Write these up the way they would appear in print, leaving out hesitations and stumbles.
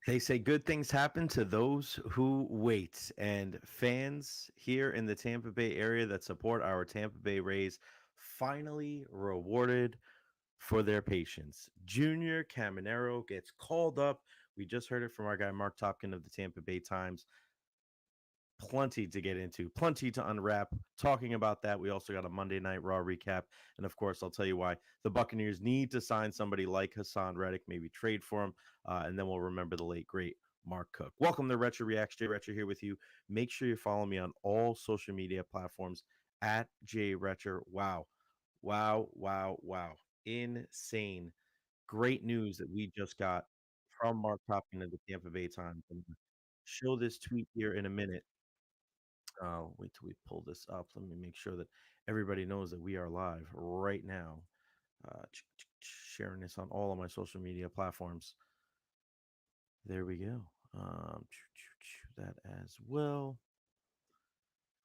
They say good things happen to those who wait. And fans here in the Tampa Bay area that support our Tampa Bay Rays finally rewarded for their patience. Junior Caminero gets called up. We just heard it from our guy Mark Topkin of the Tampa Bay Times. Plenty to get into, plenty to unwrap. Talking about that, we also got a Monday Night Raw recap. And of course, I'll tell you why the Buccaneers need to sign somebody like Haason Reddick, maybe trade for him. And then we'll remember the late, great Mark Cook. Welcome to Recher REACTS. Jay Recher here with you. Make sure you follow me on all social media platforms at Jay Recher. Wow. Wow. Wow. Wow. Insane. Great news that we just got from Mark Topkin of the Tampa Bay Times. I'm gonna show this tweet here in a minute. Wait till we pull this up. Let me make sure that everybody knows that we are live right now. Sharing this on all of my social media platforms. There we go. That as well.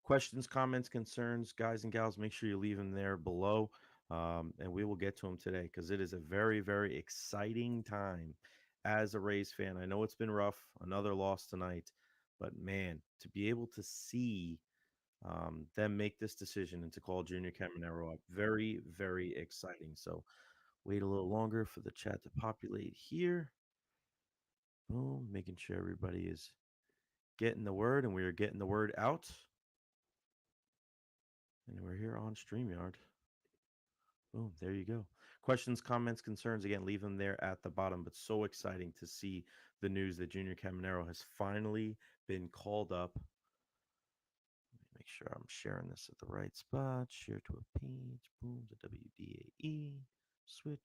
Questions, comments, concerns, guys and gals, make sure you leave them there below. And we will get to them today because it is a very, very exciting time as a Rays fan. I know it's been rough, another loss tonight, but man, to be able to see them make this decision and to call Junior Caminero up, very, very exciting. So wait a little longer for the chat to populate here. Boom, making sure everybody is getting the word and we are getting the word out. And we're here on StreamYard. Boom, there you go. Questions, comments, concerns, again, leave them there at the bottom. But so exciting to see the news that Junior Caminero has finally been called up. Let me make sure I'm sharing this at the right spot. Share to a page. Boom, the WDAE. Switch.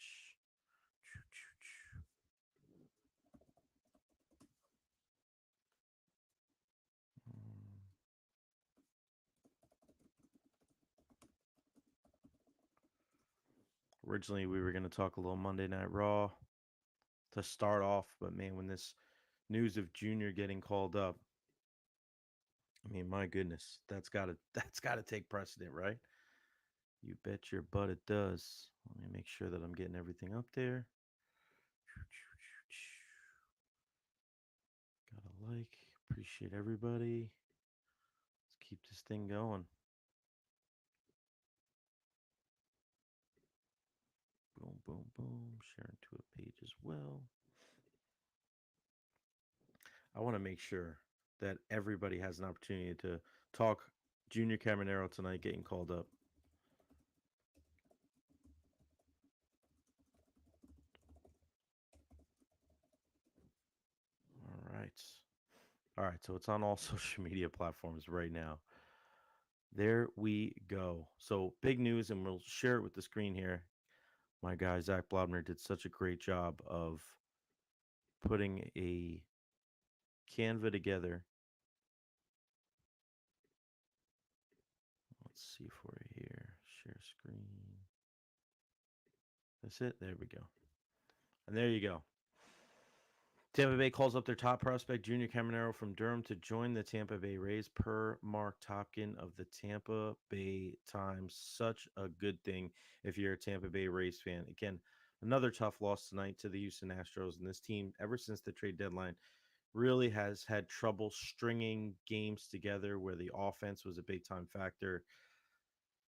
Originally, we were going to talk a little Monday Night Raw to start off, but man, when this news of Junior getting called up, I mean, my goodness, that's gotta take precedent, right? You bet your butt it does. Let me make sure that I'm getting everything up there. Gotta like, appreciate everybody. Let's keep this thing going. Boom, boom, boom. Sharing to a page as well. I want to make sure that everybody has an opportunity to talk Junior Caminero tonight getting called up. All right. All right. So it's on all social media platforms right now. There we go. So big news, and we'll share it with the screen here. My guy, Zach Blobner, did such a great job of putting a Canva together. Let's see for you here. Share screen. That's it. There we go. And there you go. Tampa Bay calls up their top prospect, Junior Caminero from Durham, to join the Tampa Bay Rays, per Mark Topkin of the Tampa Bay Times. Such a good thing if you're a Tampa Bay Rays fan. Again, another tough loss tonight to the Houston Astros. And this team, ever since the trade deadline, really has had trouble stringing games together where the offense was a big time factor.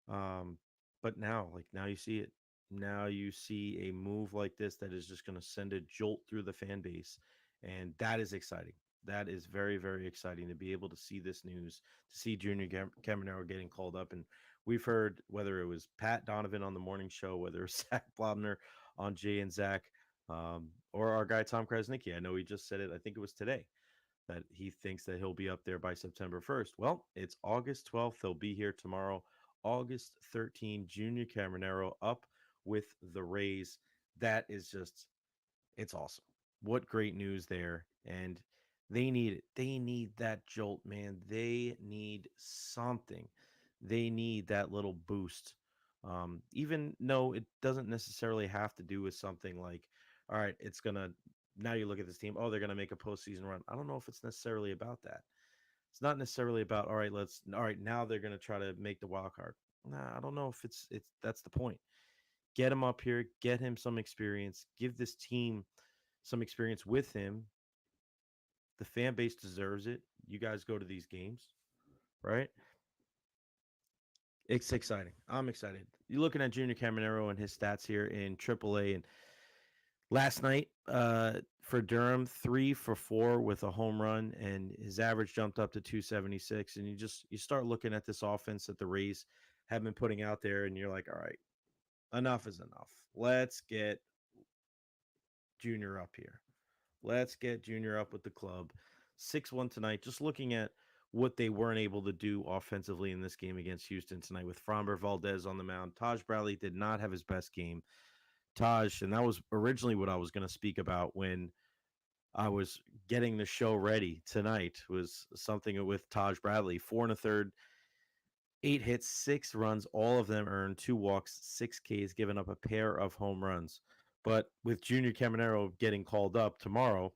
But now you see it. Now you see a move like this that is just going to send a jolt through the fan base. And that is exciting. That is very, very exciting to be able to see this news, to see Junior Caminero getting called up. And we've heard whether it was Pat Donovan on the morning show, whether it's Zach Blobner on Jay and Zach, or our guy Tom Krasnicki. I know he just said it, I think it was today, that he thinks that he'll be up there by September 1st. Well, it's August 12th. They'll be here tomorrow, August 13th. Junior Caminero up with the Rays. That is just, it's awesome. What great news there. And they need it. They need that jolt, man. They need something. They need that little boost. Even though it doesn't necessarily have to do with something like, all right, it's going to, now you look at this team, oh, they're going to make a postseason run. I don't know if it's necessarily about that. It's not necessarily about, all right, now they're going to try to make the wild card. Nah, I don't know if it's that's the point. Get him up here, get him some experience, give this team some experience with him, The fan base deserves it. You guys go to these games, right? It's exciting. I'm excited. You're looking at Junior Caminero and his stats here in AAA, and last night for Durham, 3 for 4 with a home run, and his average jumped up to 276. And you start looking at this offense that the Rays have been putting out there, and you're like, all right, enough is enough. Let's get Junior up here. Let's get Junior up with the club. 6-1 tonight. Just looking at what they weren't able to do offensively in this game against Houston tonight with Framber Valdez on the mound. Taj Bradley did not have his best game. Taj, and that was originally what I was going to speak about when I was getting the show ready tonight, was something with Taj Bradley. 4 1/3, 8 hits, 6 runs, all of them earned, 2 walks, 6 Ks, giving up a pair of home runs. But with Junior Caminero getting called up tomorrow,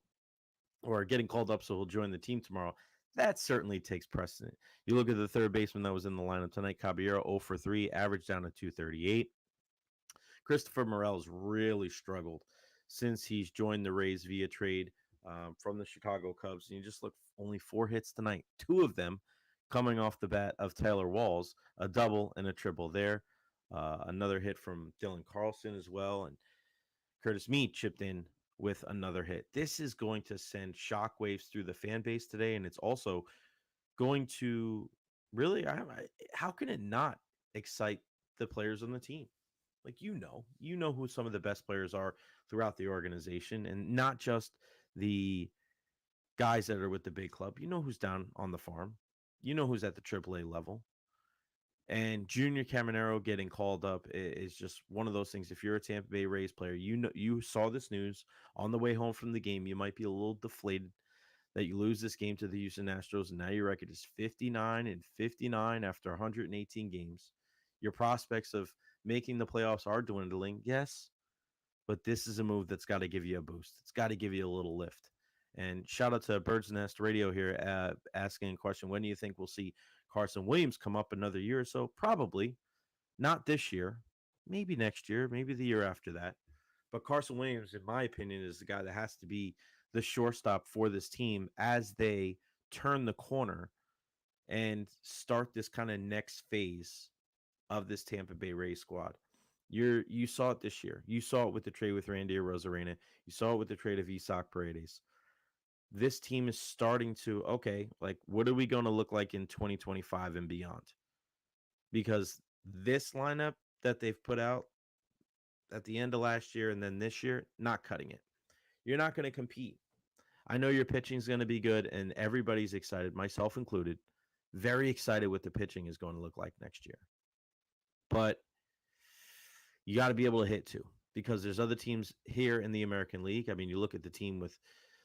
or getting called up so he'll join the team tomorrow, that certainly takes precedent. You look at the third baseman that was in the lineup tonight, Caballero, 0 for 3, average down to 238. Christopher Morel's really struggled since he's joined the Rays via trade from the Chicago Cubs. And you just look, only 4 hits tonight, 2 of them coming off the bat of Taylor Walls, a double and a triple there. Another hit from Dylan Carlson as well. And Curtis Mead chipped in with another hit. This is going to send shockwaves through the fan base today. And it's also going to really, how can it not excite the players on the team? Like, you know who some of the best players are throughout the organization, and not just the guys that are with the big club. You know who's down on the farm. You know who's at the AAA level. And Junior Caminero getting called up is just one of those things. If you're a Tampa Bay Rays player, you know, you saw this news on the way home from the game. You might be a little deflated that you lose this game to the Houston Astros, and now your record is 59-59 after 118 games. Your prospects of making the playoffs are dwindling, yes, but this is a move that's got to give you a boost. It's got to give you a little lift. And shout out to Bird's Nest Radio here asking a question: when do you think we'll see Carson Williams come up another year or so? Probably not this year, maybe next year, maybe the year after that. But Carson Williams, in my opinion, is the guy that has to be the shortstop for this team as they turn the corner and start this kind of next phase of this Tampa Bay Rays squad. You saw it this year. You saw it with the trade with Randy Arozarena. You saw it with the trade of Isak Paredes. This team is starting to, okay, like, what are we going to look like in 2025 and beyond? Because this lineup that they've put out at the end of last year and then this year, not cutting it. You're not going to compete. I know your pitching is going to be good, and everybody's excited, myself included, very excited what the pitching is going to look like next year. But you got to be able to hit too, because there's other teams here in the American League. I mean, you look at the team with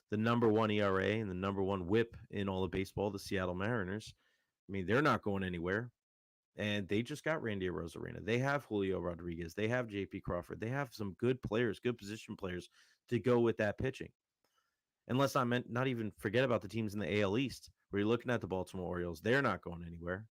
the #1 ERA and the #1 WHIP in all of baseball, the Seattle Mariners. I mean, they're not going anywhere. And they just got Randy Arozarena. They have Julio Rodriguez. They have J.P. Crawford. They have some good players, good position players to go with that pitching. And let's not even forget about the teams in the AL East, where you're looking at the Baltimore Orioles. They're not going anywhere.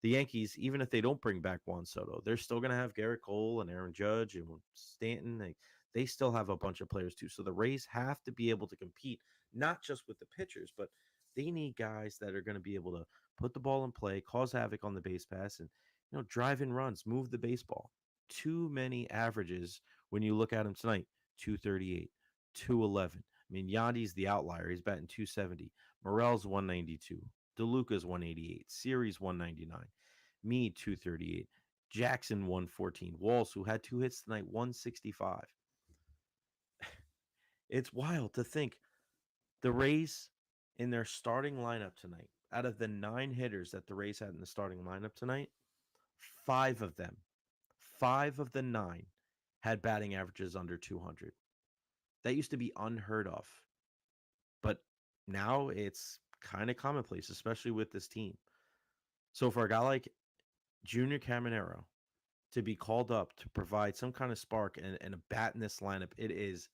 The Yankees, even if they don't bring back Juan Soto, they're still going to have Garrett Cole and Aaron Judge and Stanton. They still have a bunch of players too. So the Rays have to be able to compete, not just with the pitchers, but they need guys that are going to be able to put the ball in play, cause havoc on the base pass, and drive in runs, move the baseball. Too many averages when you look at them tonight: 238, 211. I mean, Yandy's the outlier. He's batting 270. Morel's 192. DeLuca's 188. Series 199. Mead 238. Jackson 114. Walls, who had 2 hits tonight, 165. It's wild to think the Rays in their starting lineup tonight, out of the 9 hitters that the Rays had in the starting lineup tonight, 5 of them, 5 of the 9 had batting averages under 200. That used to be unheard of. But now it's kind of commonplace, especially with this team. So for a guy like Junior Caminero to be called up to provide some kind of spark and a bat in this lineup, it is,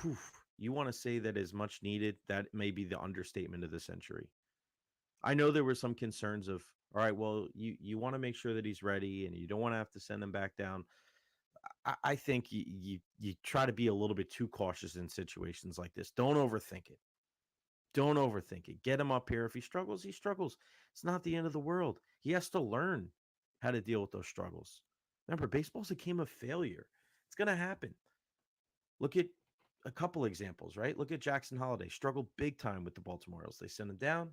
whew, you want to say that is much needed. That may be the understatement of the century. I know there were some concerns of, all right, well, you want to make sure that he's ready and you don't want to have to send him back down. I think you try to be a little bit too cautious in situations like this. Don't overthink it. Don't overthink it. Get him up here. If he struggles, he struggles. It's not the end of the world. He has to learn how to deal with those struggles. Remember, baseball's a game of failure. It's going to happen. Look at a couple examples, right? Look at Jackson Holiday. Struggled big time with the Baltimore Orioles. They sent him down.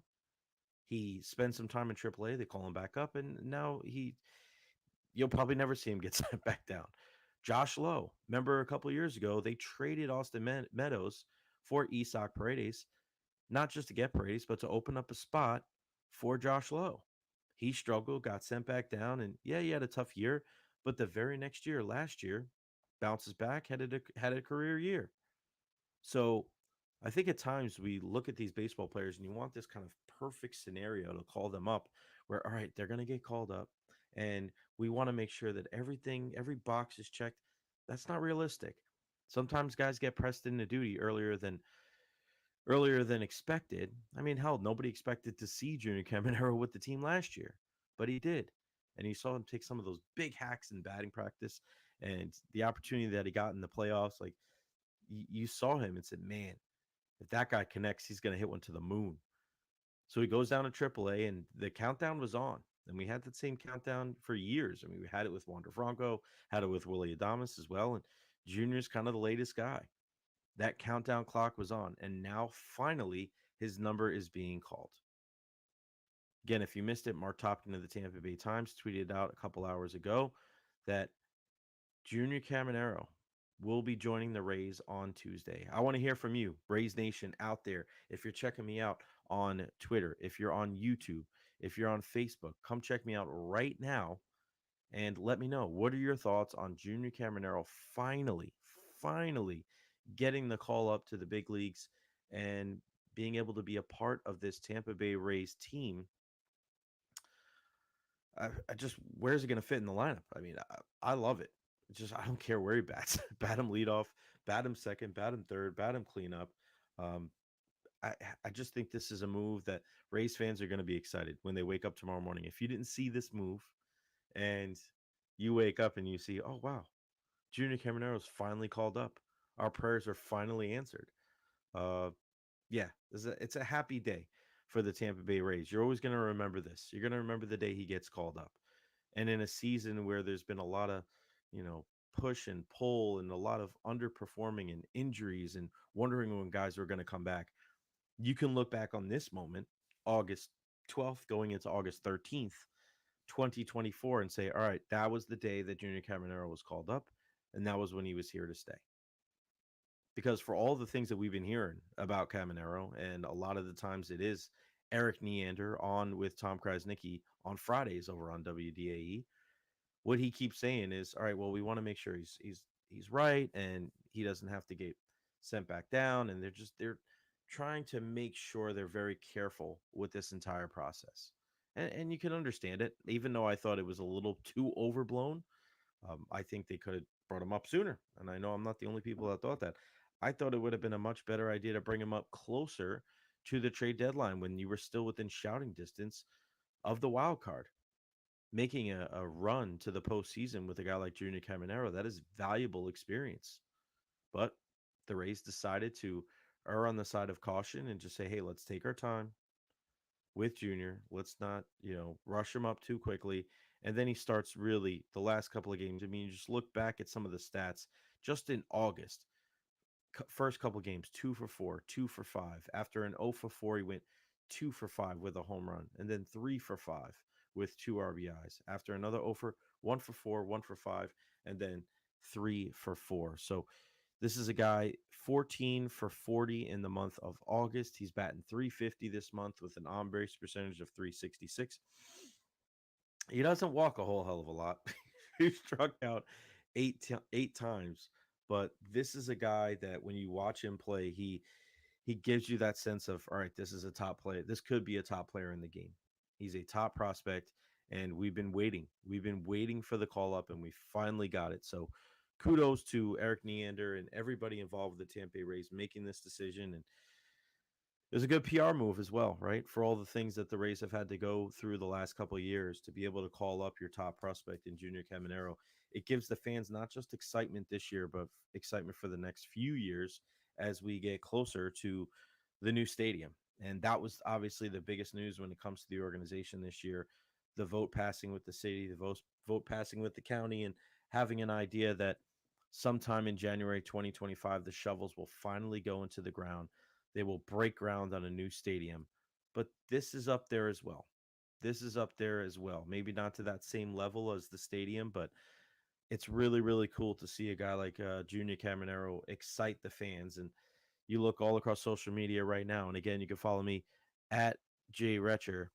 He spends some time in AAA. They call him back up, and now you'll probably never see him get sent back down. Josh Lowe, remember a couple years ago, they traded Austin Meadows for Isak Paredes, not just to get Paredes, but to open up a spot for Josh Lowe. He struggled, got sent back down, and yeah, he had a tough year, but the very next year, last year, bounces back, had a career year. So I think at times we look at these baseball players and you want this kind of perfect scenario to call them up where, all right, they're going to get called up. And we want to make sure that every box is checked. That's not realistic. Sometimes guys get pressed into duty earlier than expected. I mean, hell, nobody expected to see Junior Caminero with the team last year, but he did. And you saw him take some of those big hacks in batting practice and the opportunity that he got in the playoffs. Like you saw him and said, man, if that guy connects, he's going to hit one to the moon. So he goes down to AAA, and the countdown was on. And we had that same countdown for years. I mean, we had it with Wander Franco, had it with Willie Adames as well. And Junior's kind of the latest guy. That countdown clock was on. And now, finally, his number is being called. Again, if you missed it, Mark Topkin of the Tampa Bay Times tweeted out a couple hours ago that Junior Caminero will be joining the Rays on Tuesday. I want to hear from you, Rays Nation out there. If you're checking me out on Twitter, if you're on YouTube, if you're on Facebook, come check me out right now and let me know. What are your thoughts on Junior Caminero finally getting the call up to the big leagues and being able to be a part of this Tampa Bay Rays team? I just, where's he going to fit in the lineup? I mean, I love it. Just, I don't care where he bats. Bat him leadoff, bat him second, bat him third, bat him cleanup. Um, I just think this is a move that Rays fans are going to be excited when they wake up tomorrow morning. If you didn't see this move and you wake up and you see, oh, wow, Junior Caminero's finally called up. Our prayers are finally answered. Uh, yeah, it's a happy day for the Tampa Bay Rays. You're always going to remember this. You're going to remember the day he gets called up. And in a season where there's been a lot of, push and pull and a lot of underperforming and injuries and wondering when guys are going to come back, you can look back on this moment, August 12th, going into August 13th, 2024, and say, all right, that was the day that Junior Caminero was called up, and that was when he was here to stay. Because for all the things that we've been hearing about Caminero, and a lot of the times it is Eric Neander on with Tom Krasnicki on Fridays over on WDAE, what he keeps saying is, all right, well, we want to make sure he's right and he doesn't have to get sent back down. And they're trying to make sure they're very careful with this entire process. And you can understand it, even though I thought it was a little too overblown. I think they could have brought him up sooner. And I know I'm not the only people that thought that. I thought it would have been a much better idea to bring him up closer to the trade deadline when you were still within shouting distance of the wild card. Making a run to the postseason with a guy like Junior Caminero, that is valuable experience. But the Rays decided to err on the side of caution and just say, hey, let's take our time with Junior. Let's not, rush him up too quickly. And then he starts really the last couple of games. I mean, you just look back at some of the stats just in August. First couple of games, 2 for 4, 2 for 5. After an 0 for 4, he went 2 for 5 with a home run, and then 3 for 5 with 2 RBIs. After another 1 for 4, 1 for 5, and then 3 for 4. So this is a guy 14 for 40 in the month of August. He's batting 350 this month with an on-base percentage of 366. He doesn't walk a whole hell of a lot. He struck out eight times, but this is a guy that when you watch him play, he gives you that sense of, all right, this is a top player. This could be a top player in the game. He's a top prospect, and we've been waiting. We've been waiting for the call up, and we finally got it. So kudos to Eric Neander and everybody involved with the Tampa Bay Rays making this decision. And it was a good PR move as well, right? For all the things that the Rays have had to go through the last couple of years to be able to call up your top prospect in Junior Caminero. It gives the fans not just excitement this year, but excitement for the next few years as we get closer to the new stadium And that was obviously the biggest news when it comes to the organization this year. The vote passing with the city, the vote passing with the county, and having an idea that sometime in January 2025, the shovels will finally go into the ground. They will break ground on a new stadium. But this is up there as well. This is up there as well. Maybe not to that same level as the stadium, but it's really, really cool to see a guy like Junior Caminero excite the fans. And you look all across social media right now, and again, you can follow me at Recher.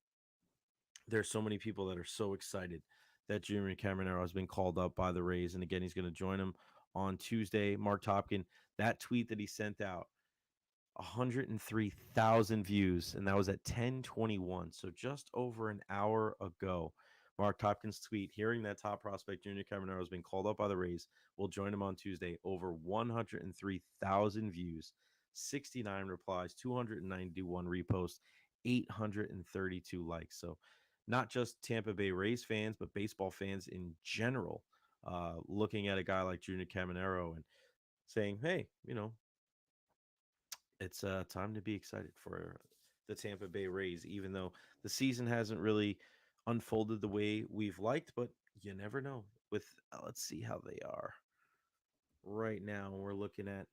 There's so many people that are so excited that Junior Caminero has been called up by the Rays, and again, he's going to join them on Tuesday. Mark Topkin, that tweet that he sent out, 103,000 views, and that was at 10:21, so just over an hour ago. Mark Topkins' tweet, hearing that top prospect Junior Caminero has been called up by the Rays, will join him on Tuesday. Over 103,000 views, 69 replies, 291 reposts, 832 likes. So not just Tampa Bay Rays fans, but baseball fans in general, looking at a guy like Junior Caminero and saying, hey, it's time to be excited for the Tampa Bay Rays, even though the season hasn't really unfolded the way we've liked, but you never know. With let's see how they are right now. We're looking at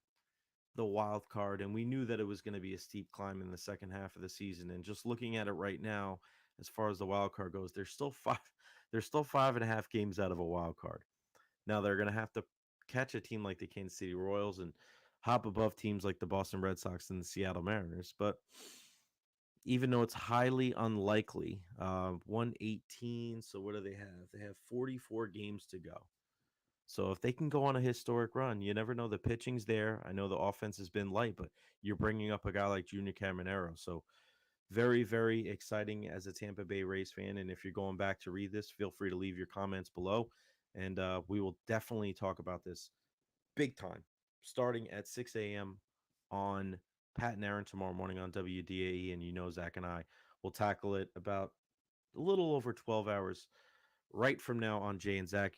the wild card, and we knew that it was going to be a steep climb in the second half of the season. And just looking at it right now, as far as the wild card goes, there's still five. There's still 5.5 games out of a wild card. Now they're going to have to catch a team like the Kansas City Royals and hop above teams like the Boston Red Sox and the Seattle Mariners. But even though it's highly unlikely, 118. So what do they have? They have 44 games to go. So if they can go on a historic run, you never know. The pitching's there. I know the offense has been light, but you're bringing up a guy like Junior Caminero. So very, very exciting as a Tampa Bay Rays fan. And if you're going back to read this, feel free to leave your comments below. And we will definitely talk about this big time, starting at 6 a.m. on Pat and Aaron tomorrow morning on WDAE. And Zach and I will tackle it about a little over 12 hours right from now on Jay and Zach.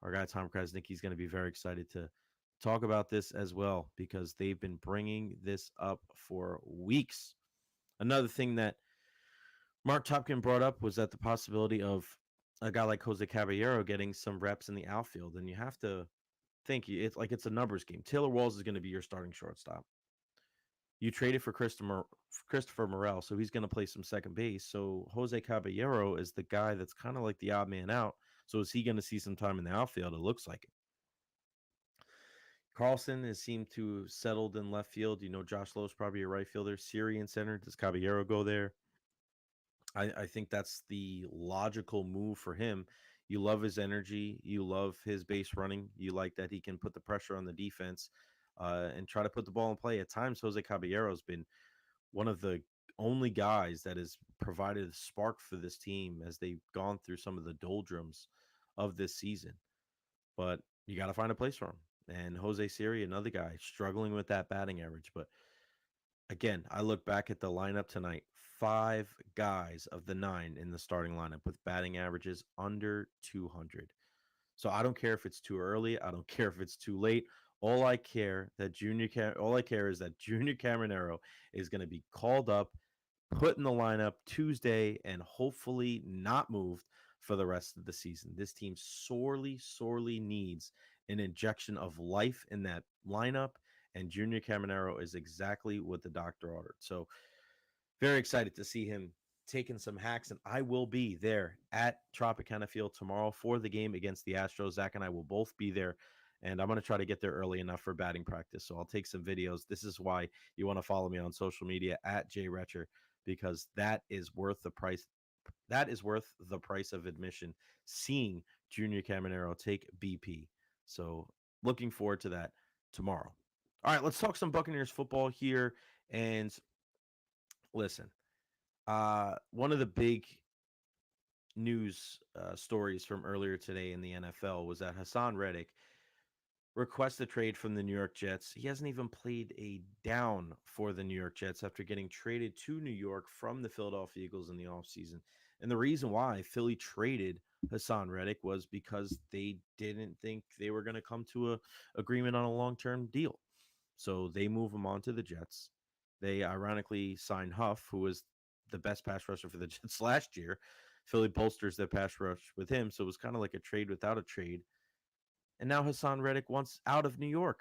Our guy Tom Krasnicki is going to be very excited to talk about this as well because they've been bringing this up for weeks. Another thing that Mark Topkin brought up was that the possibility of a guy like Jose Caballero getting some reps in the outfield, and you have to think it's a numbers game. Taylor Walls is going to be your starting shortstop. You traded for Christopher Morel, so he's going to play some second base. So Jose Caballero is the guy that's kind of like the odd man out. So is he going to see some time in the outfield? It looks like it. Carlson has seemed to settled in left field. Josh Lowe's probably a right fielder. Siri in center. Does Caballero go there? I think that's the logical move for him. You love his energy. You love his base running. You like that he can put the pressure on the defense and try to put the ball in play. At times, Jose Caballero has been one of the only guys that has provided a spark for this team as they've gone through some of the doldrums of this season. But you got to find a place for him. And Jose Siri, another guy, struggling with that batting average. But again, I look back at the lineup tonight. 5 guys of the 9 in the starting lineup with batting averages under 200. So I don't care if it's too early. I don't care if it's too late. All I care is that Junior Caminero is going to be called up, put in the lineup Tuesday, and hopefully not moved for the rest of the season. This team sorely, sorely needs an injection of life in that lineup, and Junior Caminero is exactly what the doctor ordered. So very excited to see him taking some hacks, and I will be there at Tropicana Field tomorrow for the game against the Astros. Zach and I will both be there, and I'm going to try to get there early enough for batting practice. So I'll take some videos. This is why you want to follow me on social media at JRetcher, because that is worth the price. That is worth the price of admission, seeing Junior Caminero take BP. So looking forward to that tomorrow. All right, let's talk some Buccaneers football here. And listen, one of the big news stories from earlier today in the NFL was that Haason Reddick requests a trade from the New York Jets. He hasn't even played a down for the New York Jets after getting traded to New York from the Philadelphia Eagles in the offseason. And the reason why Philly traded Haason Reddick was because they didn't think they were going to come to a agreement on a long-term deal. So they move him on to the Jets. They ironically signed Huff, who was the best pass rusher for the Jets last year. Philly bolsters their pass rush with him, so it was kind of like a trade without a trade. And now Haason Reddick wants out of New York.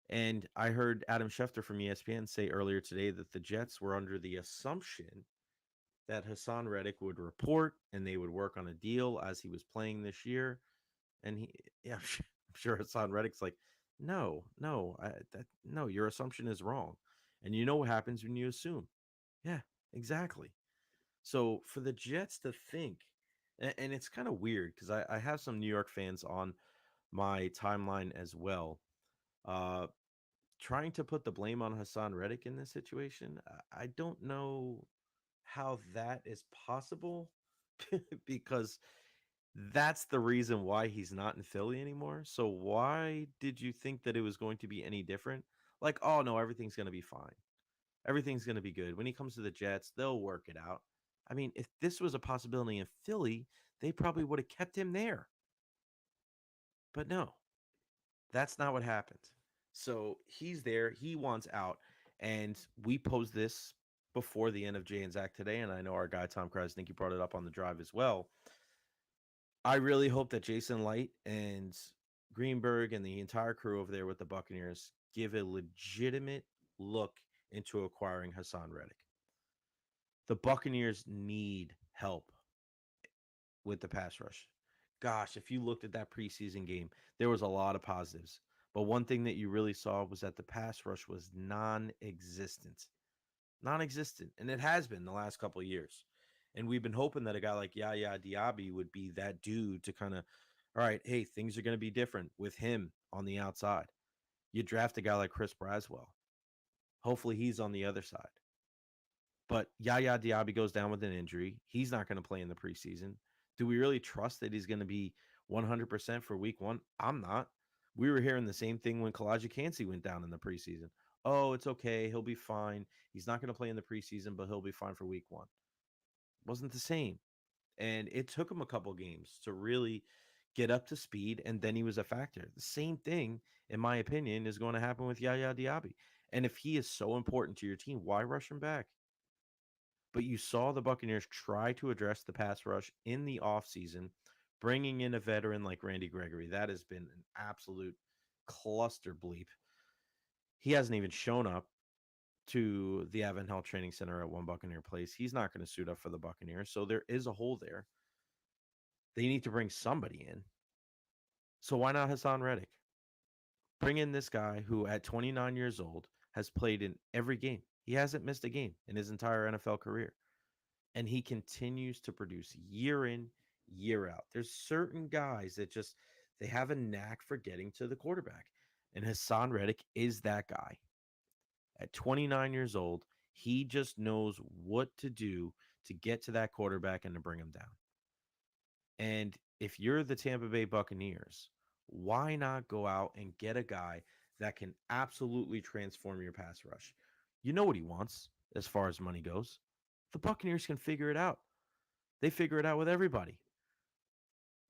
And I heard Adam Schefter from ESPN say earlier today that the Jets were under the assumption that Haason Reddick would report and they would work on a deal as he was playing this year. And yeah, I'm sure Haason Reddick's like, no, your assumption is wrong. And you know what happens when you assume? Yeah, exactly. So for the Jets to think, and it's kind of weird because I have some New York fans on my timeline as well, uh, trying to put the blame on Haason Reddick in this situation. I don't know how that is possible because that's the reason why he's not in Philly anymore. So why did you think that it was going to be any different? Like, oh no, everything's going to be fine. Everything's going to be good. When he comes to the Jets, they'll work it out. I mean, if this was a possibility in Philly, they probably would have kept him there. But no, that's not what happened. So he's there. He wants out. And we posed this before the end of Jay and Zach today. And I know our guy, Tom Krause, I think he brought it up on the drive as well. I really hope that Jason Light and Greenberg and the entire crew over there with the Buccaneers give a legitimate look into acquiring Haason Reddick. The Buccaneers need help with the pass rush. Gosh, if you looked at that preseason game, there was a lot of positives. But one thing that you really saw was that the pass rush was non-existent. Non-existent. And it has been the last couple of years. And we've been hoping that a guy like Yaya Diaby would be that dude to kind of, all right, hey, things are going to be different with him on the outside. You draft a guy like Chris Braswell. Hopefully he's on the other side. But Yaya Diaby goes down with an injury. He's not going to play in the preseason. Do we really trust that he's going to be 100% for week one? I'm not. We were hearing the same thing when Kalaji Kancey went down in the preseason. Oh, it's okay. He'll be fine. He's not going to play in the preseason, but he'll be fine for week one. Wasn't the same. And it took him a couple games to really get up to speed, and then he was a factor. The same thing, in my opinion, is going to happen with Yaya Diaby. And if he is so important to your team, why rush him back? But you saw the Buccaneers try to address the pass rush in the offseason, bringing in a veteran like Randy Gregory. That has been an absolute cluster bleep. He hasn't even shown up to the Advent Health Training Center at One Buccaneer Place. He's not going to suit up for the Buccaneers. So there is a hole there. They need to bring somebody in. So why not Haason Reddick? Bring in this guy who, at 29 years old, has played in every game. He hasn't missed a game in his entire NFL career. And he continues to produce year in, year out. There's certain guys that just they have a knack for getting to the quarterback. And Haason Reddick is that guy. At 29 years old, he just knows what to do to get to that quarterback and to bring him down. And if you're the Tampa Bay Buccaneers, why not go out and get a guy that can absolutely transform your pass rush? You know what he wants as far as money goes. The Buccaneers can figure it out. They figure it out with everybody.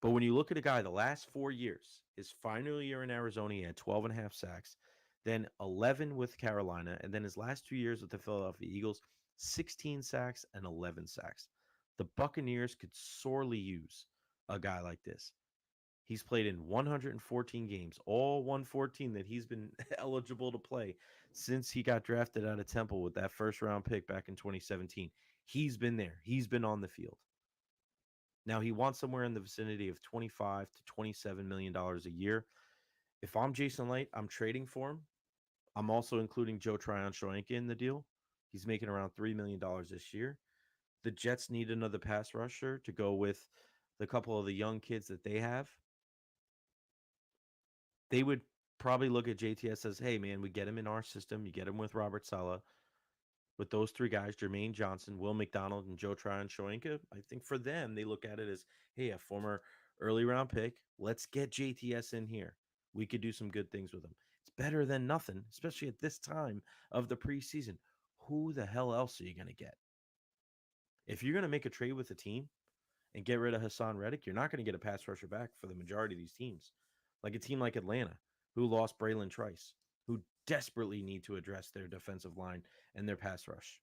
But when you look at a guy the last 4 years, his final year in Arizona, he had 12 and a half sacks, then 11 with Carolina, and then his last 2 years with the Philadelphia Eagles, 16 sacks and 11 sacks. The Buccaneers could sorely use a guy like this. He's played in 114 games, all 114 that he's been eligible to play since he got drafted out of Temple with that first round pick back in 2017. He's been there. He's been on the field. Now he wants somewhere in the vicinity of 25 to 27 million dollars a year. If I'm Jason Light, I'm trading for him. I'm also including Joe Tryon-Shoyinka in the deal. He's making around $3 million this year. The Jets need another pass rusher to go with the couple of the young kids that they have. They would probably look at JTS as, hey, man, we get him in our system. You get him with Robert Saleh. With those three guys, Jermaine Johnson, Will McDonald, and Joe Tryon-Shoyinka, I think for them, they look at it as, hey, a former early round pick. Let's get JTS in here. We could do some good things with him. It's better than nothing, especially at this time of the preseason. Who the hell else are you going to get? If you're going to make a trade with a team and get rid of Haason Reddick, you're not going to get a pass rusher back for the majority of these teams. Like a team like Atlanta, who lost Braylon Trice, who desperately need to address their defensive line and their pass rush.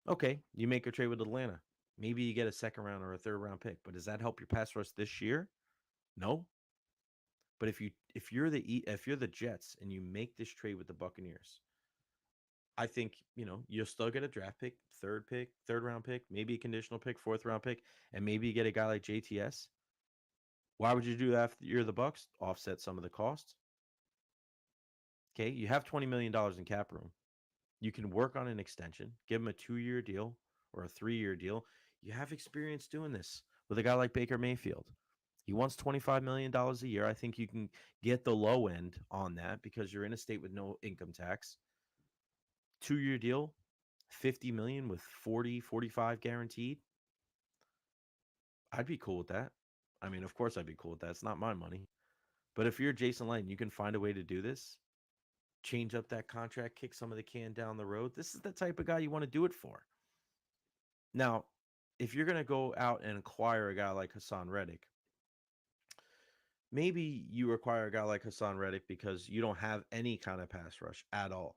Okay, you make a trade with Atlanta. Maybe you get a second round or a third round pick, but does that help your pass rush this year? No. But if you're the Jets and you make this trade with the Buccaneers, I think, you'll still get a draft pick, third round pick, maybe a conditional pick, fourth round pick, and maybe you get a guy like JTS. Why would you do that if you're the Bucs? Offset some of the costs. Okay, you have $20 million in cap room. You can work on an extension, give him a 2-year deal or a 3-year deal. You have experience doing this with a guy like Baker Mayfield. He wants $25 million a year. I think you can get the low end on that because you're in a state with no income tax. 2-year deal, 50 million with 40, 45 guaranteed. I'd be cool with that. I mean, of course I'd be cool with that. It's not my money. But if you're Jason Light and you can find a way to do this, change up that contract, kick some of the can down the road, this is the type of guy you want to do it for. Now, if you're going to go out and acquire a guy like Haason Reddick, maybe you acquire a guy like Haason Reddick because you don't have any kind of pass rush at all.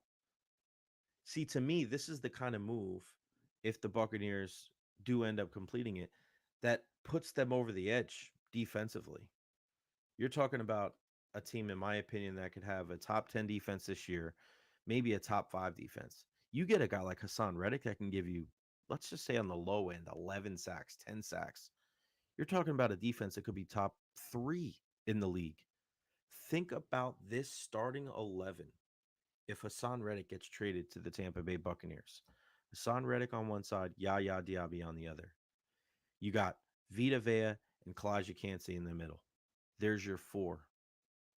See, to me, this is the kind of move, if the Buccaneers do end up completing it, that puts them over the edge defensively. You're talking about a team, in my opinion, that could have a top 10 defense this year, maybe a top 5 defense. You get a guy like Haason Reddick that can give you, let's just say on the low end, 11 sacks, 10 sacks. You're talking about a defense that could be top 3 in the league. Think about this starting 11 if Haason Reddick gets traded to the Tampa Bay Buccaneers. Haason Reddick on one side, Yaya Diaby on the other. You got Vita Vea and Kalijah Kancey in the middle. There's your 4.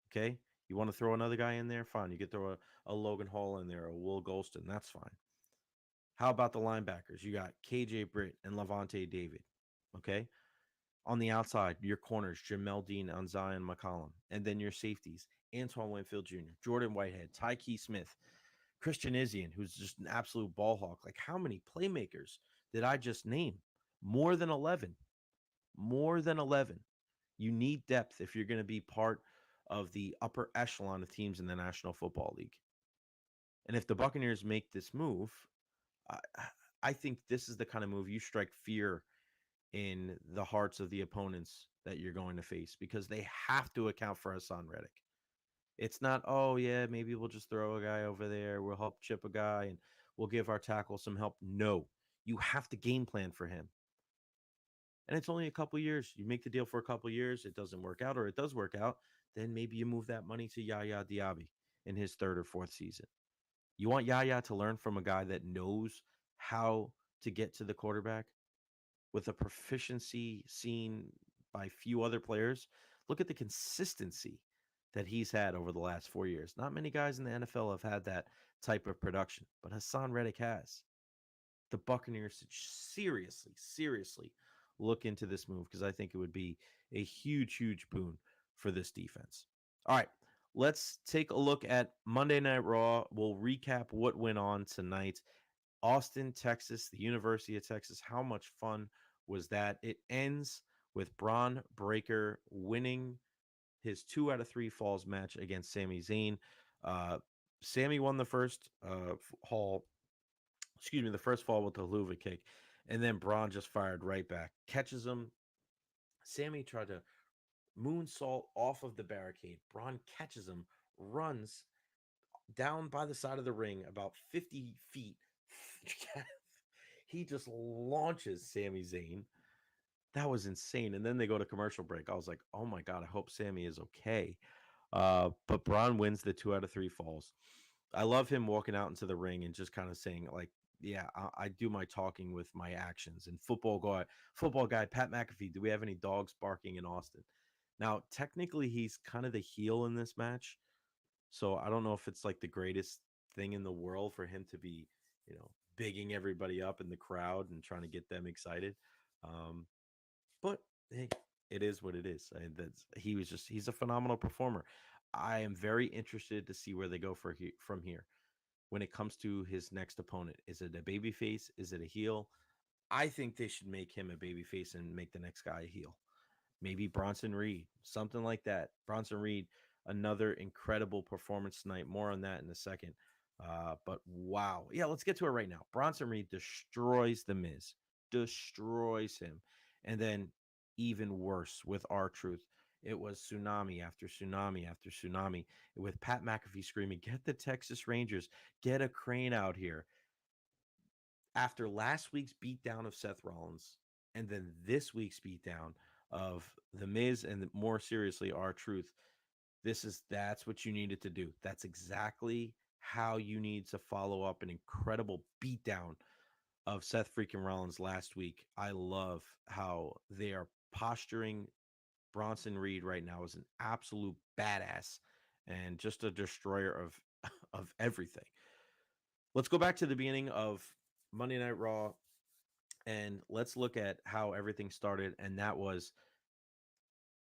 Okay? You want to throw another guy in there? Fine. You could throw a Logan Hall in there, or Will Golston. That's fine. How about the linebackers? You got KJ Britt and Levante David. Okay? On the outside, your corners, Jamel Dean and Zion McCollum. And then your safeties, Antoine Winfield Jr., Jordan Whitehead, Tyke Smith, Christian Izien, who's just an absolute ball hawk. Like, how many playmakers did I just name? More than 11. More than 11. You need depth if you're going to be part of the upper echelon of teams in the National Football League. And if the Buccaneers make this move, I, I think this is the kind of move you strike fear in the hearts of the opponents that you're going to face, because they have to account for Haason Reddick. It's not, oh, yeah, maybe we'll just throw a guy over there. We'll help chip a guy and we'll give our tackle some help. No, you have to game plan for him. And it's only a couple years. You make the deal for a couple years. It doesn't work out, or it does work out. Then maybe you move that money to Yaya Diaby in his 3rd or 4th season. You want Yaya to learn from a guy that knows how to get to the quarterback with a proficiency seen by few other players. Look at the consistency that he's had over the last 4 years. Not many guys in the NFL have had that type of production, but Haason Reddick has. The Buccaneers should seriously look into this move, because I think it would be a huge boon for this defense. All right, let's take a look at Monday Night Raw. We'll recap what went on tonight. Austin, Texas, the University of Texas. How much fun was that? It ends with Braun Breaker winning his 2 out of 3 falls match against Sami Zayn. Sami won the first the first fall with the Helluva Kick, and then Braun just fired right back, catches him. Sami tried to moonsault off of the barricade. Braun catches him, runs down by the side of the ring about 50 feet. He just launches Sami Zayn. That was insane. And then they go to commercial break. I was like, oh my God, I hope Sami is okay. But Braun wins the 2 out of 3 falls. I love him walking out into the ring and just kind of saying, like, yeah, I do my talking with my actions. And football guy, Pat McAfee, do we have any dogs barking in Austin? Now, technically, he's kind of the heel in this match. So I don't know if it's like the greatest thing in the world for him to be, bigging everybody up in the crowd and trying to get them excited. But hey, it is what it is. He's a phenomenal performer. I am very interested to see where they go from here when it comes to his next opponent. Is it a babyface? Is it a heel? I think they should make him a babyface and make the next guy a heel. Maybe Bronson Reed, something like that. Bronson Reed another incredible performance tonight. More on that in a second. But wow. Yeah, let's get to it right now. Bronson Reed destroys The Miz, destroys him. And then, even worse with our truth, it was tsunami after tsunami after tsunami with Pat McAfee screaming, "Get the Texas Rangers, get a crane out here." After last week's beatdown of Seth Rollins and then this week's beatdown of The Miz and more seriously, our truth, that's what you needed to do. That's exactly how you need to follow up an incredible beatdown of Seth freaking Rollins last week. I love how they are posturing Bronson Reed right now as an absolute badass and just a destroyer of of everything. Let's go back to the beginning of Monday Night Raw and let's look at how everything started. And that was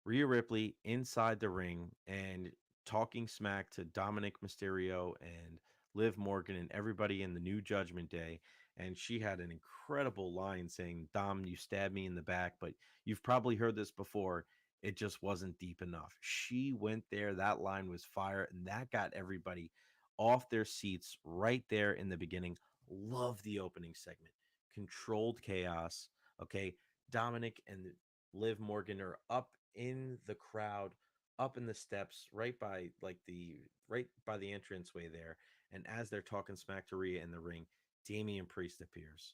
Rhea Ripley inside the ring and talking smack to Dominic Mysterio and Liv Morgan and everybody in the New Judgment Day. And she had an incredible line saying, "Dom, you stabbed me in the back, but you've probably heard this before. It just wasn't deep enough." She went there. That line was fire. And that got everybody off their seats right there in the beginning. Love the opening segment. Controlled chaos. Okay. Dominic and Liv Morgan are up in the crowd, up in the steps, right by the entranceway there. And as they're talking smack to Rhea in the ring, Damian Priest appears.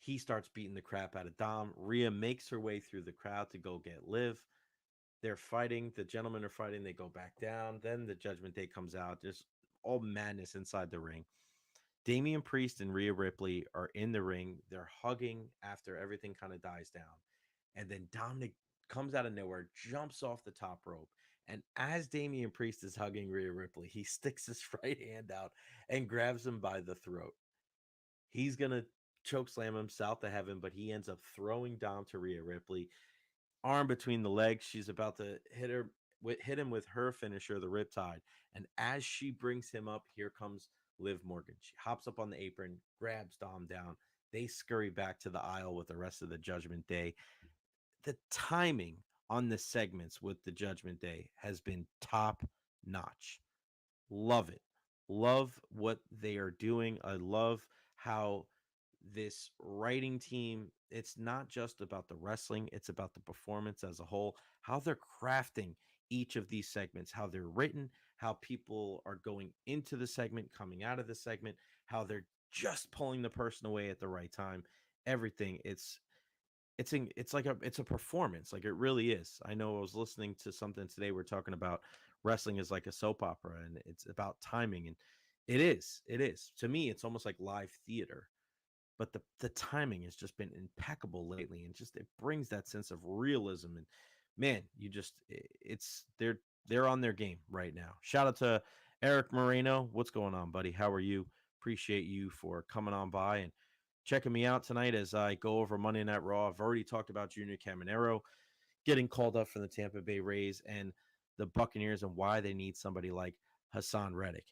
He starts beating the crap out of Dom. Rhea makes her way through the crowd to go get Liv. They're fighting. The gentlemen are fighting. They go back down. Then the Judgment Day comes out. There's all madness inside the ring. Damian Priest and Rhea Ripley are in the ring. They're hugging after everything kind of dies down. And then Dominic comes out of nowhere, jumps off the top rope. And as Damian Priest is hugging Rhea Ripley, he sticks his right hand out and grabs him by the throat. He's going to choke slam him south to heaven, but he ends up throwing Dom to Rhea Ripley. Arm between the legs. She's about to hit him with her finisher, the Riptide. And as she brings him up, here comes Liv Morgan. She hops up on the apron, grabs Dom down. They scurry back to the aisle with the rest of the Judgment Day. The timing on the segments with the Judgment Day has been top notch. Love it. Love what they are doing. I love how this writing team, it's not just about the wrestling, it's about the performance as a whole, how they're crafting each of these segments, how they're written, how people are going into the segment, coming out of the segment, how they're just pulling the person away at the right time. Everything. It's a performance, like it really is. I know I was listening to something today, we're talking about wrestling is like a soap opera and it's about timing, and it is to me it's almost like live theater, but the timing has just been impeccable lately, and just it brings that sense of realism. And man, it's they're on their game right now. Shout out to Eric Moreno. What's going on, buddy? How are you? Appreciate you for coming on by and checking me out tonight as I go over Monday Night Raw. I've already talked about Junior Caminero getting called up from the Tampa Bay Rays and the Buccaneers and why they need somebody like Haason Reddick.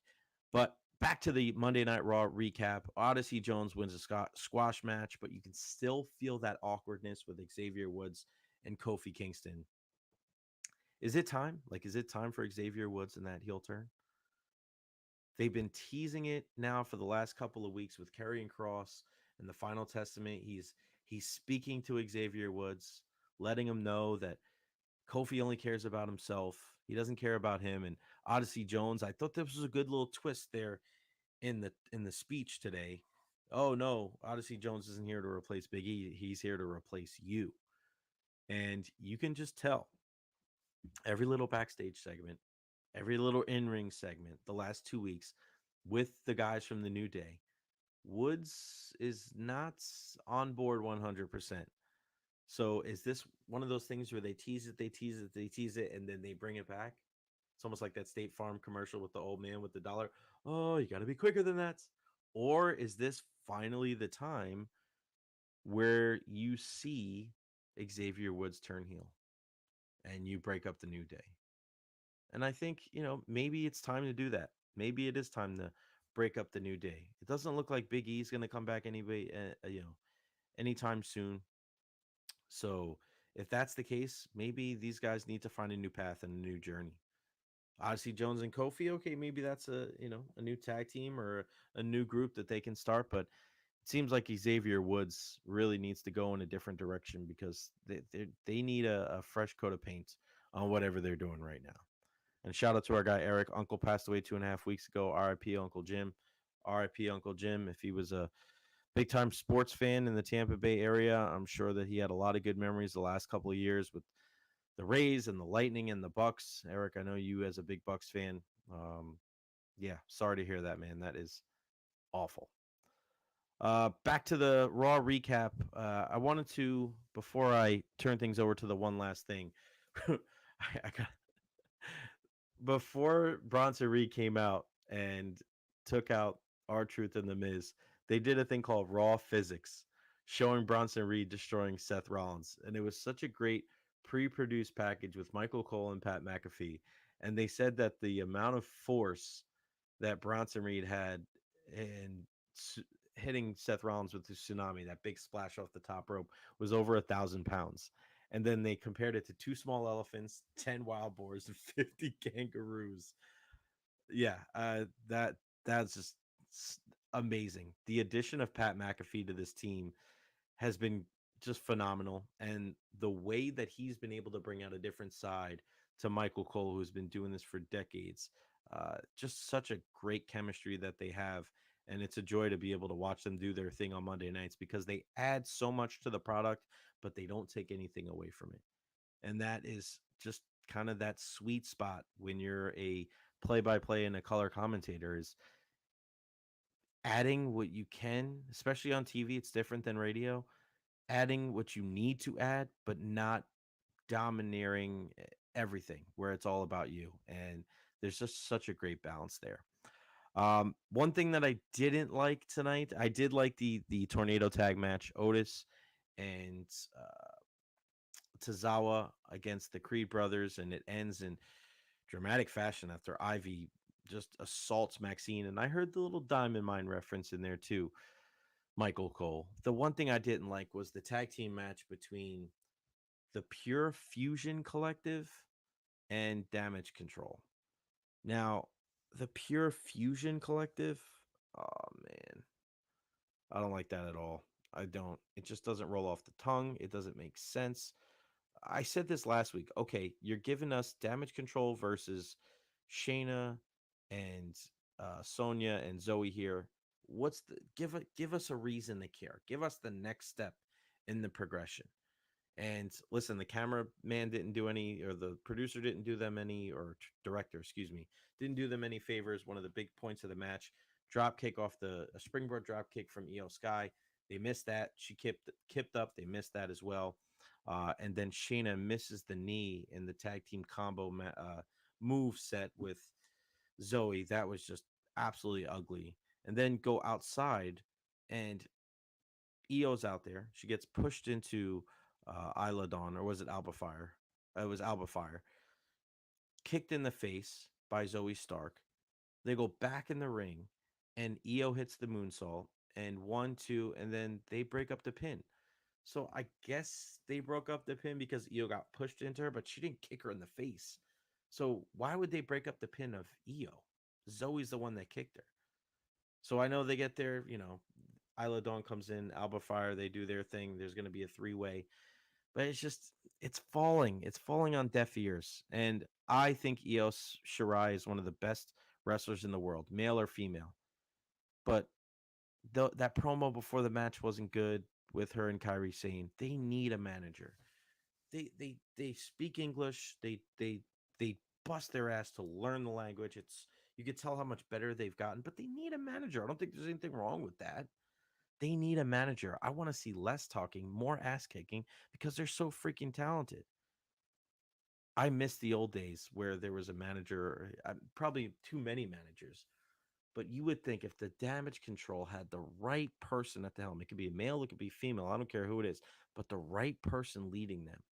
But back to the Monday Night Raw recap. Odyssey Jones wins a squash match, but you can still feel that awkwardness with Xavier Woods and Kofi Kingston. Is it time? Like, is it time for Xavier Woods in that heel turn? They've been teasing it now for the last couple of weeks with Karrion Kross and the Final Testament. He's speaking to Xavier Woods, letting him know that Kofi only cares about himself. He doesn't care about him. And Odyssey Jones, I thought this was a good little twist there in the speech today. Oh no, Odyssey Jones isn't here to replace Big E. He's here to replace you. And you can just tell every little backstage segment, every little in-ring segment the last 2 weeks with the guys from the New Day, Woods is not on board 100%. So is this one of those things where they tease it, they tease it, they tease it, and then they bring it back? It's almost like that State Farm commercial with the old man with the dollar. Oh, you got to be quicker than that. Or is this finally the time where you see Xavier Woods turn heel and you break up the New Day? And I think, maybe it's time to do that. Maybe it is time to break up the New Day. It doesn't look like Big E's going to come back anyway, anytime soon. So if that's the case, maybe these guys need to find a new path and a new journey. Odyssey Jones and Kofi. Okay, maybe that's a new tag team or a new group that they can start. But it seems like Xavier Woods really needs to go in a different direction because they need a fresh coat of paint on whatever they're doing right now. And shout out to our guy Eric. Uncle passed away 2.5 weeks ago. R.I.P. Uncle Jim. R.I.P. Uncle Jim. If he was a big time sports fan in the Tampa Bay area, I'm sure that he had a lot of good memories the last couple of years with the Rays and the Lightning and the Bucs. Eric, I know you as a big Bucs fan. Um, yeah, sorry to hear that, man. That is awful. Back to the Raw recap. I wanted to, before I turn things over to the one last thing, I got before Bronson Reed came out and took out R Truth and the Miz, they did a thing called Raw Physics, showing Bronson Reed destroying Seth Rollins, and it was such a great pre-produced package with Michael Cole and Pat McAfee, and they said that the amount of force that Bronson Reed had in hitting Seth Rollins with the tsunami, that big splash off the top rope, was over 1,000 pounds. And then they compared it to two small elephants, 10 wild boars, and 50 kangaroos. Yeah, that's just amazing. The addition of Pat McAfee to this team has been just phenomenal. And the way that he's been able to bring out a different side to Michael Cole, who's been doing this for decades, just such a great chemistry that they have. And it's a joy to be able to watch them do their thing on Monday nights because they add so much to the product, but they don't take anything away from it. And that is just kind of that sweet spot when you're a play by play and a color commentator is adding what you can, especially on TV. It's different than radio, adding what you need to add, but not domineering everything where it's all about you. And there's just such a great balance there. One thing that I didn't like tonight, I did like the tornado tag match, Otis and Tozawa against the Creed brothers, and it ends in dramatic fashion after Ivy just assaults Maxine. And I heard the little Diamond Mine reference in there too, Michael Cole. The one thing I didn't like was the tag team match between the Pure Fusion Collective and Damage Control. Now, the Pure Fusion Collective, oh man, I don't like that at all. I don't. It just doesn't roll off the tongue. It doesn't make sense. I said this last week. Okay, you're giving us Damage Control versus Shayna and Sonya and Zoe here. What's the give us a reason to care? Give us the next step in the progression. And listen, the cameraman didn't do any, or the producer didn't do them any, or director, excuse me, didn't do them any favors. One of the big points of the match, drop kick off the a springboard drop kick from Io Sky. They missed that. She kipped up. They missed that as well. And then Shayna misses the knee in the tag team combo move set with Zoe. That was just absolutely ugly. And then go outside, and Io's out there. She gets pushed into Isla Dawn, or was it Alba Fire? It was Alba Fire. Kicked in the face by Zoe Stark. They go back in the ring, and Io hits the moonsault, and 1, 2, and then they break up the pin. So I guess they broke up the pin because Io got pushed into her, but she didn't kick her in the face. So why would they break up the pin of Io? Zoe's the one that kicked her. So I know they get there, Isla Dawn comes in, Alba Fire, they do their thing. There's going to be a three-way, but it's just it's falling. It's falling on deaf ears. And I think Io Shirai is one of the best wrestlers in the world, male or female. But that promo before the match wasn't good with her and Kyrie saying they need a manager. They speak English. They bust their ass to learn the language. It's you could tell how much better they've gotten, but they need a manager. I don't think there's anything wrong with that. They need a manager. I want to see less talking, more ass kicking because they're so freaking talented. I miss the old days where there was a manager, probably too many managers. But you would think if the damage control had the right person at the helm, it could be a male, it could be female, I don't care who it is, but the right person leading them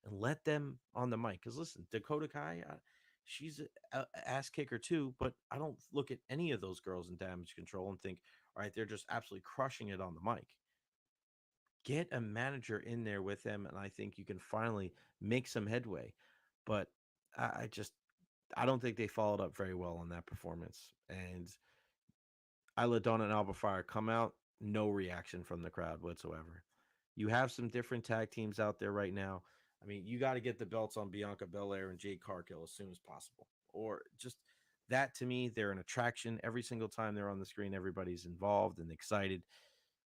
and let them on the mic. Because listen, Dakota Kai, she's a ass kicker too, but I don't look at any of those girls in damage control and think, all right, they're just absolutely crushing it on the mic. Get a manager in there with them, and I think you can finally make some headway. But I just I don't think they followed up very well on that performance. And Isla Dawn and Alba Fire come out, no reaction from the crowd whatsoever. You have some different tag teams out there right now. I mean, you got to get the belts on Bianca Belair and Jade Cargill as soon as possible. Or just that to me, they're an attraction. Every single time they're on the screen, everybody's involved and excited.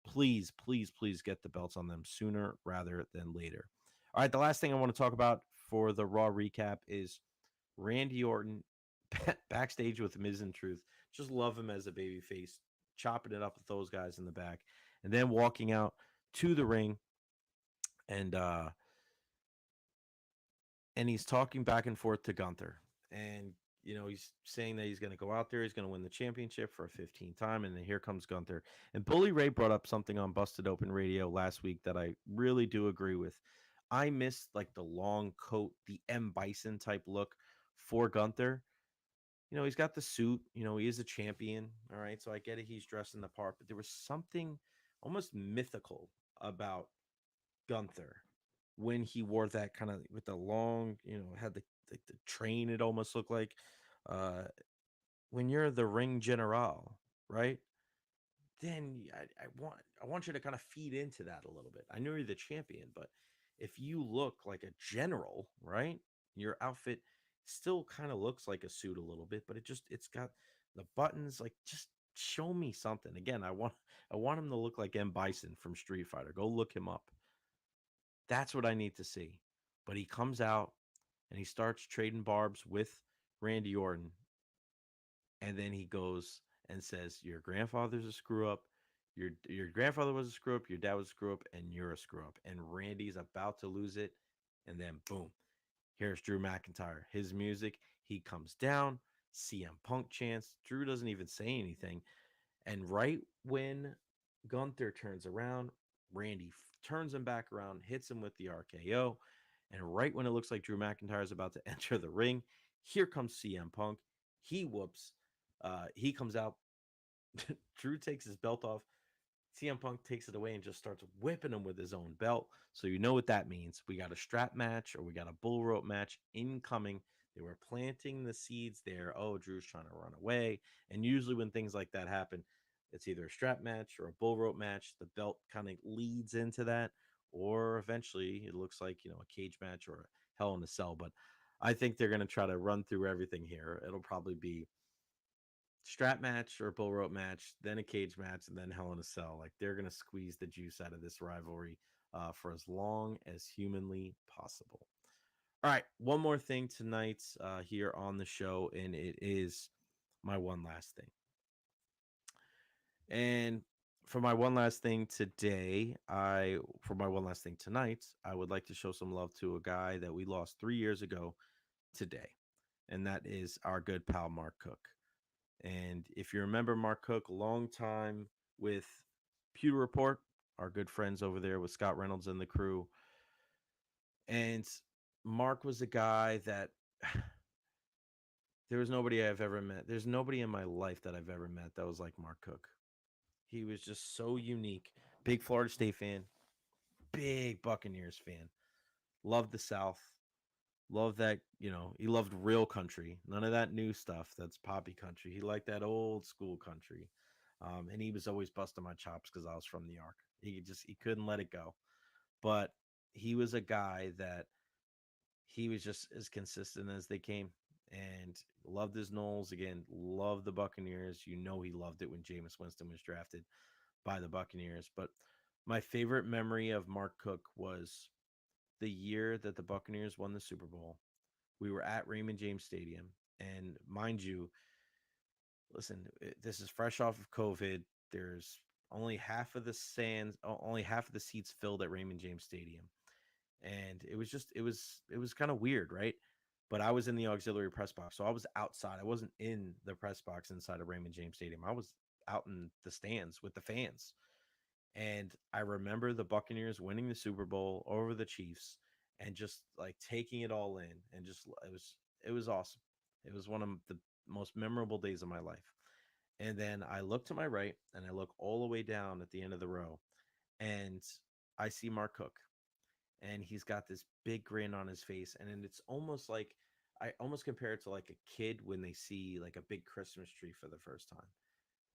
Please, please, please get the belts on them sooner rather than later. All right, the last thing I want to talk about for the Raw recap is Randy Orton backstage with Miz and Truth. Just love him as a babyface, chopping it up with those guys in the back, and then walking out to the ring and he's talking back and forth to Gunther. And he's saying that he's going to go out there, he's going to win the championship for a 15th time, and then here comes Gunther. And Bully Ray brought up something on Busted Open Radio last week that I really do agree with. I missed like the long coat, the M Bison type look for Gunther. He's got the suit, he is a champion. All right. So I get it. He's dressed in the part, but there was something almost mythical about Gunther when he wore that kind of with the long, had the train, it almost looked like. Uh, when you're the ring general, right? Then I want you to kind of feed into that a little bit. I know you're the champion, but if you look like a general, right? Your outfit still kind of looks like a suit a little bit, but it's got the buttons. Like, just show me something. Again, I want him to look like M Bison from Street Fighter. Go look him up. That's what I need to see. But he comes out and he starts trading barbs with Randy Orton, and then he goes and says, "Your grandfather's a screw up. Your grandfather was a screw up. Your dad was a screw up, and you're a screw up." And Randy's about to lose it, and then boom, here's Drew McIntyre. His music. He comes down. CM Punk chants. Drew doesn't even say anything, and right when Gunther turns around, Randy turns him back around, hits him with the RKO. And right when it looks like Drew McIntyre is about to enter the ring, here comes CM Punk. He whoops. He comes out. Drew takes his belt off. CM Punk takes it away and just starts whipping him with his own belt. So you know what that means. We got a strap match or we got a bull rope match incoming. They were planting the seeds there. Oh, Drew's trying to run away. And usually when things like that happen, it's either a strap match or a bull rope match. The belt kind of leads into that. Or eventually it looks like, a cage match or a Hell in a Cell. But I think they're going to try to run through everything here. It'll probably be strap match or bull rope match, then a cage match, and then Hell in a Cell. Like, they're gonna squeeze the juice out of this rivalry for as long as humanly possible. All right, one more thing tonight here on the show, and it is my one last thing. And for my one last thing today, for my one last thing tonight, I would like to show some love to a guy that we lost 3 years ago today, and that is our good pal Mark Cook. And if you remember Mark Cook, a long time with Pewter Report, our good friends over there with Scott Reynolds and the crew. And Mark was a guy that there was nobody I've ever met. There's nobody in my life that I've ever met that was like Mark Cook. He was just so unique. Big Florida State fan, big Buccaneers fan. Loved the South. Loved that, he loved real country. None of that new stuff that's poppy country. He liked that old school country. And he was always busting my chops because I was from New York. He couldn't let it go. But he was a guy that he was just as consistent as they came, and loved his Knowles. Again, loved the Buccaneers. He loved it when Jameis Winston was drafted by the Buccaneers. But my favorite memory of Mark Cook was the year that the Buccaneers won the Super Bowl. We were at Raymond James Stadium, and mind you, listen, this is fresh off of COVID. There's only half of the seats filled at Raymond James Stadium, and it was kind of weird, right? But I was in the auxiliary press box, so I was outside. I wasn't in the press box inside of Raymond James Stadium. I was out in the stands with the fans. And I remember the Buccaneers winning the Super Bowl over the Chiefs and just like taking it all in, and just it was awesome. It was one of the most memorable days of my life. And then I look to my right and I look all the way down at the end of the row, and I see Mark Cook, and he's got this big grin on his face, and it's almost like I almost compare it to like a kid when they see like a big Christmas tree for the first time.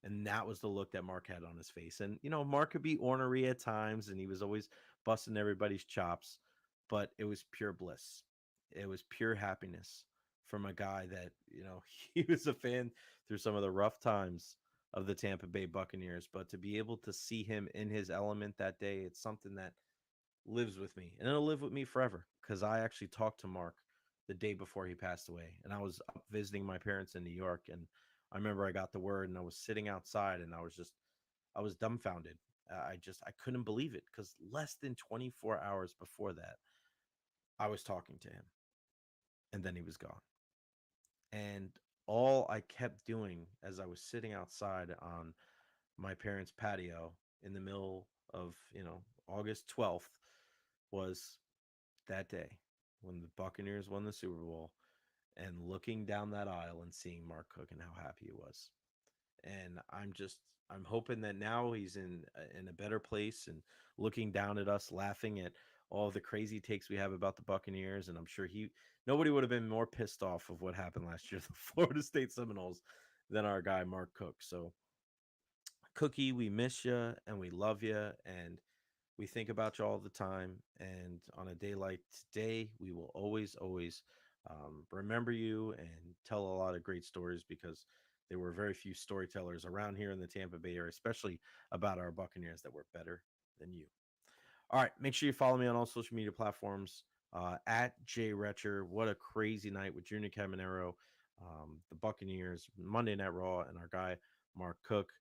And that was the look that Mark had on his face. And, Mark could be ornery at times and he was always busting everybody's chops, but it was pure bliss. It was pure happiness from a guy that, he was a fan through some of the rough times of the Tampa Bay Buccaneers. But to be able to see him in his element that day, it's something that lives with me and it'll live with me forever because I actually talked to Mark the day before he passed away. And I was up visiting my parents in New York. And I remember I got the word and I was sitting outside and I was dumbfounded. I couldn't believe it because less than 24 hours before that, I was talking to him and then he was gone. And all I kept doing as I was sitting outside on my parents' patio in the middle of, August 12th was that day when the Buccaneers won the Super Bowl and looking down that aisle and seeing Mark Cook and how happy he was. And I'm hoping that now he's in a better place and looking down at us laughing at all the crazy takes we have about the Buccaneers. And I'm sure nobody would have been more pissed off of what happened last year, the Florida State Seminoles, than our guy Mark Cook. So Cookie, we miss you and we love you and we think about you all the time. And on a day like today, we will always, always remember you and tell a lot of great stories because there were very few storytellers around here in the Tampa Bay area, especially about our Buccaneers, that were better than you. All right, make sure you follow me on all social media platforms at Recher. What a crazy night with Junior Caminero, the Buccaneers, Monday Night Raw, and our guy Mark Cook.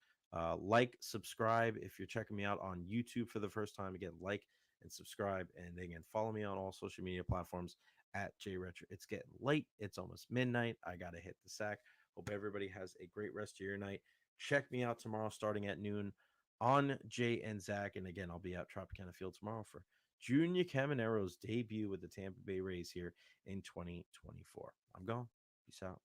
Like, subscribe if you're checking me out on YouTube for the first time. Again, like and subscribe, and again, follow me on all social media platforms at Recher. It's getting late. It's almost midnight. I gotta hit the sack. Hope everybody has a great rest of your night. Check me out tomorrow starting at noon on Jay and Zach. And again, I'll be at Tropicana Field tomorrow for Junior Caminero's debut with the Tampa Bay Rays here in 2024. I'm gone. Peace out.